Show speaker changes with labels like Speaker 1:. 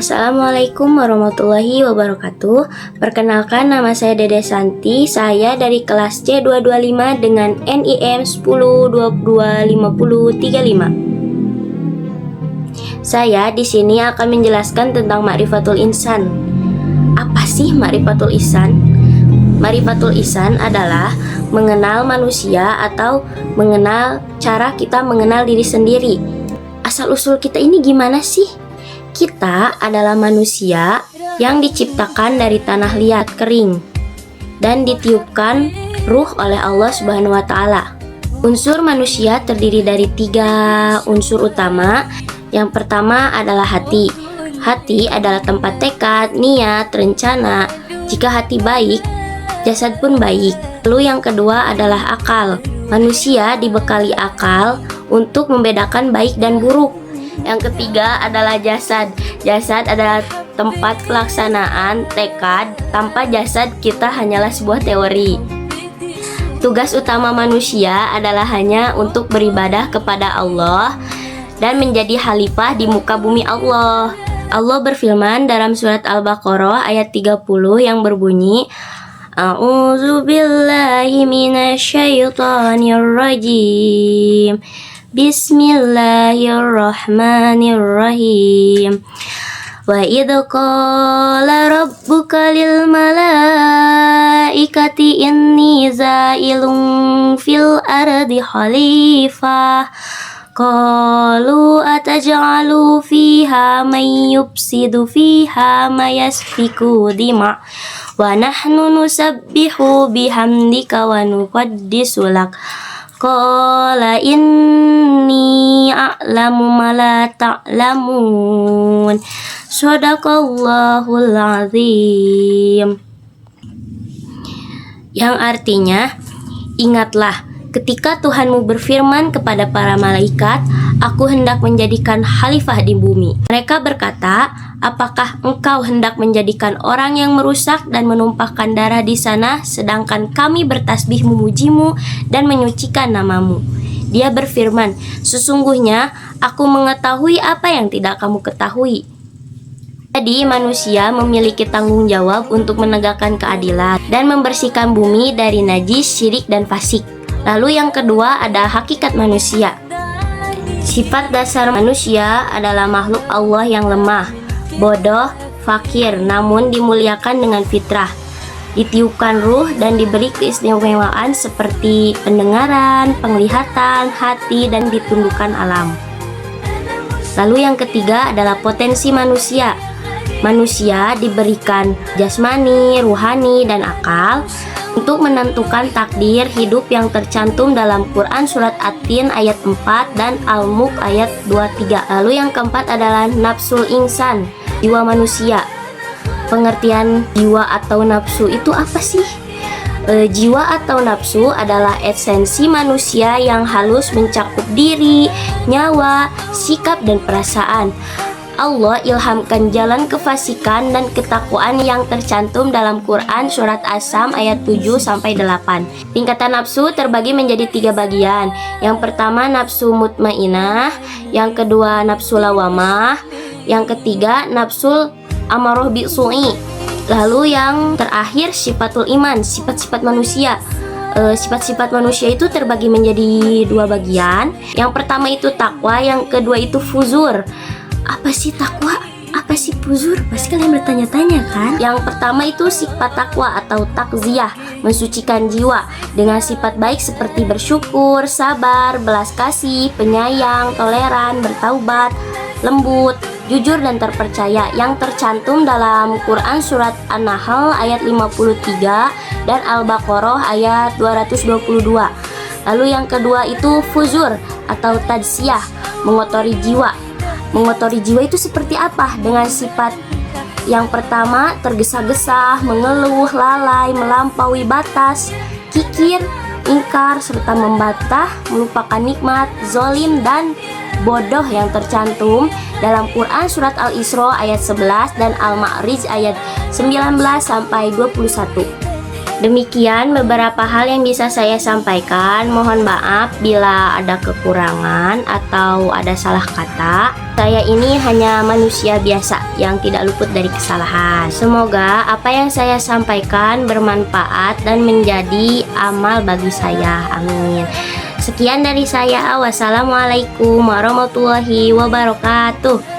Speaker 1: Assalamualaikum warahmatullahi wabarakatuh. Perkenalkan, nama saya Dede Santi. Saya dari kelas C225 dengan NIM 10225035. Saya di sini akan menjelaskan tentang Ma'rifatul Insan. Apa sih Ma'rifatul Insan? Ma'rifatul Insan adalah mengenal manusia atau mengenal cara kita mengenal diri sendiri. Asal-usul kita ini gimana sih? Kita adalah manusia yang diciptakan dari tanah liat kering dan ditiupkan ruh oleh Allah Subhanahu wa Ta'ala. Unsur manusia terdiri dari 3 unsur utama. Yang pertama adalah hati. Hati adalah tempat tekad, niat, rencana. Jika hati baik, jasad pun baik. Lalu yang kedua adalah akal. Manusia dibekali akal untuk membedakan baik dan buruk. Yang ketiga adalah jasad. Jasad adalah tempat pelaksanaan tekad. Tanpa jasad kita hanyalah sebuah teori. Tugas utama manusia adalah hanya untuk beribadah kepada Allah dan menjadi khalifah di muka bumi Allah. Allah berfirman dalam surat Al-Baqarah ayat 30 yang berbunyi, A'udzubillahi minasyaitonirrajim. Bismillahirrahmanirrahim. Wa idh qala rabbuka lil malaikati inni za'ilun fil ardi khalifah. Qalu ataj'alu fiha man yufsidu fiha ma yasfiku dima wa nahnu nusabbihu bihamdika wa nuqaddisu lak. Qala inni a'lamu ma la ta'lamun. Shadaqallahul azim. Yang artinya, ingatlah ketika Tuhanmu berfirman kepada para malaikat, aku hendak menjadikan khalifah di bumi. Mereka berkata, apakah engkau hendak menjadikan orang yang merusak dan menumpahkan darah di sana, sedangkan kami bertasbih memujimu dan menyucikan namamu? Dia berfirman, sesungguhnya aku mengetahui apa yang tidak kamu ketahui. Jadi manusia memiliki tanggung jawab untuk menegakkan keadilan dan membersihkan bumi dari najis, syirik, dan fasik. Lalu yang kedua ada hakikat manusia. Sifat dasar manusia adalah makhluk Allah yang lemah, bodoh, fakir, namun dimuliakan dengan fitrah. Ditiupkan ruh dan diberi keistimewaan seperti pendengaran, penglihatan, hati, dan ditundukkan alam. Lalu yang ketiga adalah potensi manusia. Manusia diberikan jasmani, ruhani, dan akal untuk menentukan takdir hidup yang tercantum dalam Quran Surat At-Tin ayat 4 dan Al-Mulk ayat 23. Lalu yang keempat adalah nafsul insan, jiwa manusia. Pengertian jiwa atau nafsu itu apa sih? Jiwa atau nafsu adalah esensi manusia yang halus mencakup diri, nyawa, sikap, dan perasaan. Allah ilhamkan jalan kefasikan dan ketakwaan yang tercantum dalam Quran Surat As-Sam ayat 7-8. Tingkatan nafsu terbagi menjadi 3 bagian. Yang pertama nafsu mutmainah, yang kedua nafsu lawamah, yang ketiga nafsul amarah bisu'i. Lalu yang terakhir sifatul iman, sifat-sifat manusia. Sifat-sifat manusia itu terbagi menjadi 2 bagian. Yang pertama itu takwa, yang kedua itu fuzur. Apa sih takwa? Apa sih fuzur? Pasti kalian bertanya-tanya kan? Yang pertama itu sifat takwa atau takziah, mensucikan jiwa dengan sifat baik seperti bersyukur, sabar, belas kasih, penyayang, toleran, bertaubat, lembut, jujur, dan terpercaya yang tercantum dalam Quran Surat An-Nahl ayat 53 dan Al-Baqarah ayat 222. Lalu yang kedua itu fuzur atau tadzkiyah, mengotori jiwa. Mengotori jiwa itu seperti apa? Dengan sifat yang pertama tergesa-gesa, mengeluh, lalai, melampaui batas, kikir, ingkar, serta membantah, melupakan nikmat, zolim, dan bodoh yang tercantum dalam Quran Surat Al-Isra ayat 11 dan Al-Ma'rij ayat 19-21. Demikian beberapa hal yang bisa saya sampaikan. Mohon maaf bila ada kekurangan atau ada salah kata. Saya ini hanya manusia biasa yang tidak luput dari kesalahan. Semoga apa yang saya sampaikan bermanfaat dan menjadi amal bagi saya. Amin. Sekian dari saya. Wassalamualaikum warahmatullahi wabarakatuh.